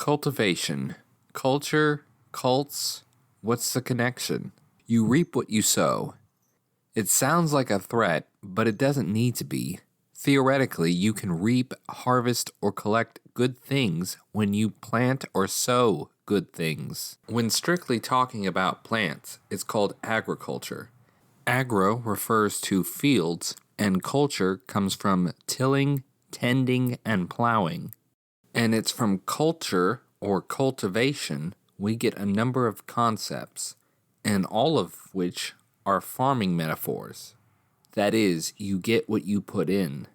Cultivation. Culture, cults, what's the connection? You reap what you sow. It sounds like a threat, but it doesn't need to be. Theoretically, you can reap, harvest, or collect good things when you plant or sow good things. When strictly talking about plants, it's called agriculture. Agro refers to fields, and culture comes from tilling, tending, and plowing. And it's from culture or cultivation we get a number of concepts, and all of which are farming metaphors. That is, you get what you put in.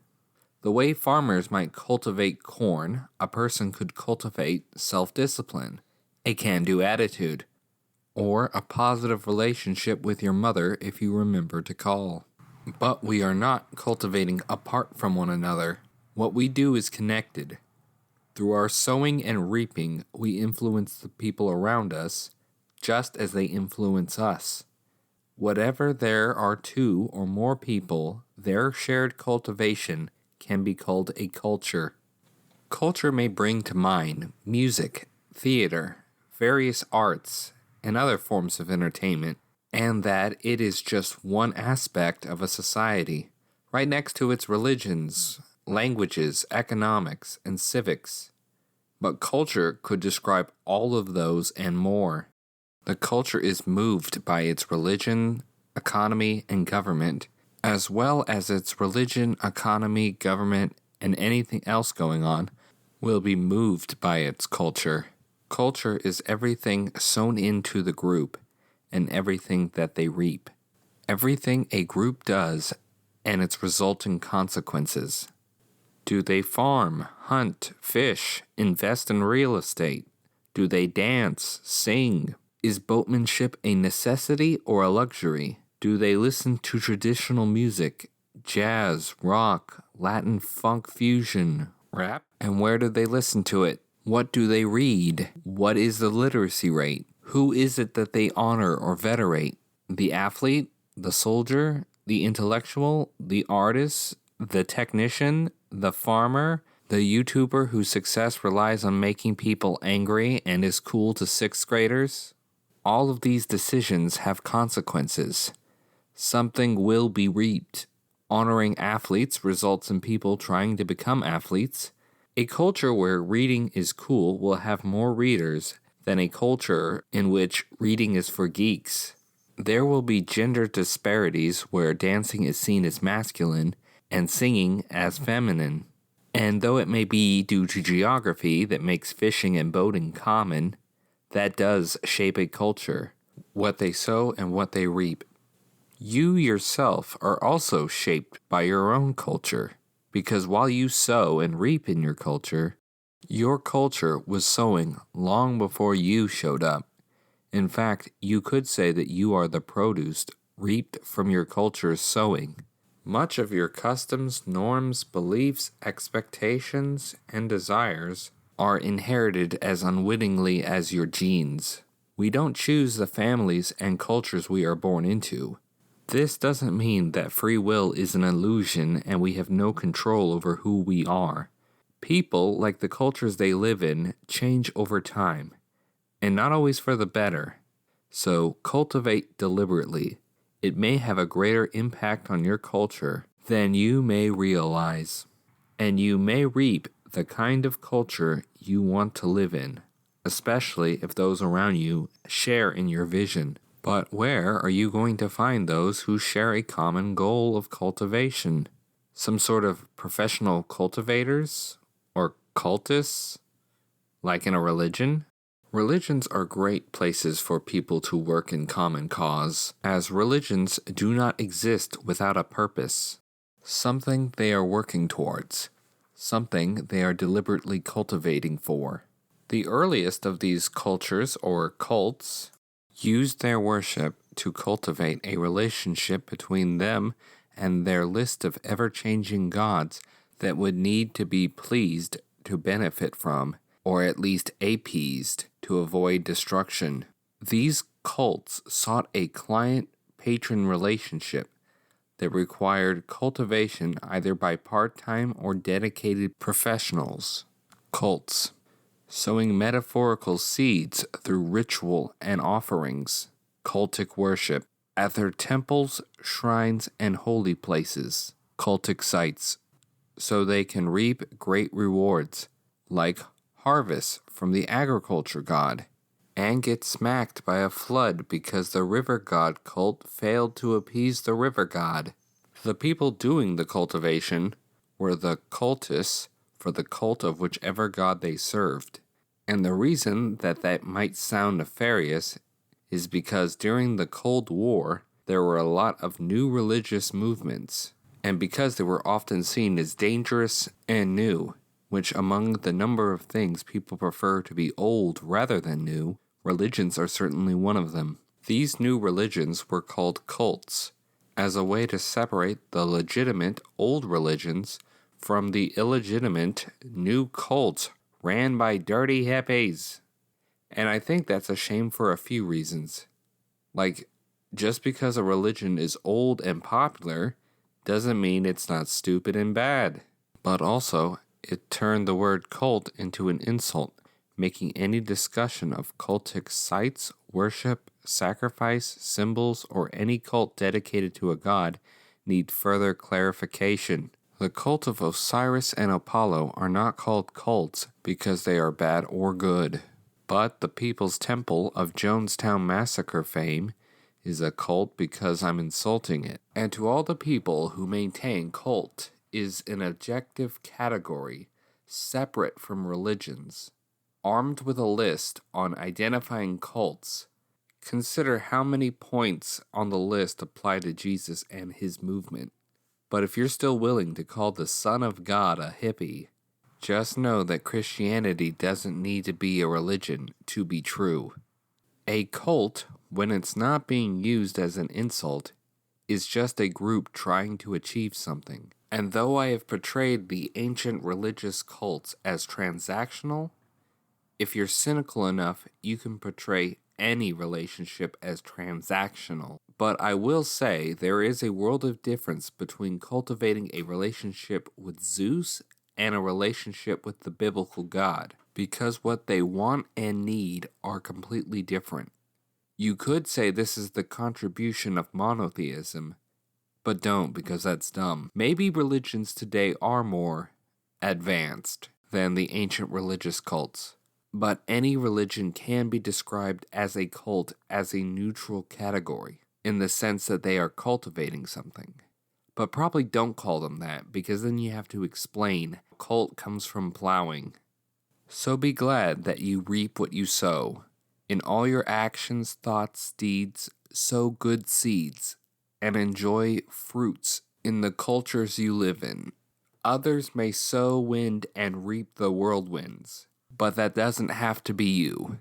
The way farmers might cultivate corn, a person could cultivate self-discipline, a can-do attitude, or a positive relationship with your mother if you remember to call. But we are not cultivating apart from one another. What we do is connected. Through our sowing and reaping, we influence the people around us, just as they influence us. Whatever there are two or more people, their shared cultivation can be called a culture. Culture may bring to mind music, theater, various arts, and other forms of entertainment, and that it is just one aspect of a society, right next to its religions, languages, economics, and civics. But culture could describe all of those and more. The culture is moved by its religion, economy, and government, as well as its religion, economy, government, and anything else going on will be moved by its culture. Culture is everything sown into the group and everything that they reap. Everything a group does and its resulting consequences. Do they farm, hunt, fish, invest in real estate? Do they dance, sing? Is boatmanship a necessity or a luxury? Do they listen to traditional music, jazz, rock, Latin funk fusion, rap? And where do they listen to it? What do they read? What is the literacy rate? Who is it that they honor or venerate? The athlete, the soldier, the intellectual, the artist, the technician, the farmer, the YouTuber whose success relies on making people angry and is cool to sixth graders? All of these decisions have consequences. Something will be reaped. Honoring athletes results in people trying to become athletes. A culture where reading is cool will have more readers than a culture in which reading is for geeks. There will be gender disparities where dancing is seen as masculine and singing as feminine. And though it may be due to geography that makes fishing and boating common, that does shape a culture, what they sow and what they reap. You yourself are also shaped by your own culture, because while you sow and reap in your culture was sowing long before you showed up. In fact, you could say that you are the produce reaped from your culture's sowing. Much of your customs, norms, beliefs, expectations, and desires are inherited as unwittingly as your genes. We don't choose the families and cultures we are born into. This doesn't mean that free will is an illusion and we have no control over who we are. People, like the cultures they live in, change over time, and not always for the better. So cultivate deliberately. It may have a greater impact on your culture than you may realize, and you may reap the kind of culture you want to live in, especially if those around you share in your vision. But where are you going to find those who share a common goal of cultivation? Some sort of professional cultivators? Or cultists? Like in a religion? Religions are great places for people to work in common cause, as religions do not exist without a purpose. Something they are working towards. Something they are deliberately cultivating for. The earliest of these cultures, or cults, used their worship to cultivate a relationship between them and their list of ever-changing gods that would need to be pleased to benefit from, or at least appeased to avoid destruction. These cults sought a client-patron relationship that required cultivation either by part-time or dedicated professionals. Cults. sowing metaphorical seeds through ritual and offerings, cultic worship, at their temples, shrines, and holy places, cultic sites, so they can reap great rewards, like harvests from the agriculture god, and get smacked by a flood because the river god cult failed to appease the river god. The people doing the cultivation were the cultists for the cult of whichever god they served. And the reason that might sound nefarious is because during the Cold War, there were a lot of new religious movements, and because they were often seen as dangerous and new, which among the number of things people prefer to be old rather than new, religions are certainly one of them. These new religions were called cults, as a way to separate the legitimate old religions from the illegitimate new cults ran by dirty hippies. And I think that's a shame for a few reasons. Like, just because a religion is old and popular doesn't mean it's not stupid and bad. But also, it turned the word cult into an insult, making any discussion of cultic sites, worship, sacrifice, symbols, or any cult dedicated to a god need further clarification. The cult of Osiris and Apollo are not called cults because they are bad or good. But the People's Temple of Jonestown Massacre fame is a cult because I'm insulting it. And to all the people who maintain cult is an objective category separate from religions, armed with a list on identifying cults, consider how many points on the list apply to Jesus and his movement. But if you're still willing to call the Son of God a hippie, just know that Christianity doesn't need to be a religion to be true. A cult, when it's not being used as an insult, is just a group trying to achieve something. And though I have portrayed the ancient religious cults as transactional, if you're cynical enough, you can portray any relationship as transactional. But I will say there is a world of difference between cultivating a relationship with Zeus and a relationship with the biblical God, because what they want and need are completely different. You could say this is the contribution of monotheism, but don't, because that's dumb. Maybe religions today are more advanced than the ancient religious cults, but any religion can be described as a cult as a neutral category, in the sense that they are cultivating something. But probably don't call them that, because then you have to explain cult comes from plowing. So be glad that you reap what you sow. In all your actions, thoughts, deeds, sow good seeds, and enjoy fruits in the cultures you live in. Others may sow wind and reap the whirlwinds, but that doesn't have to be you.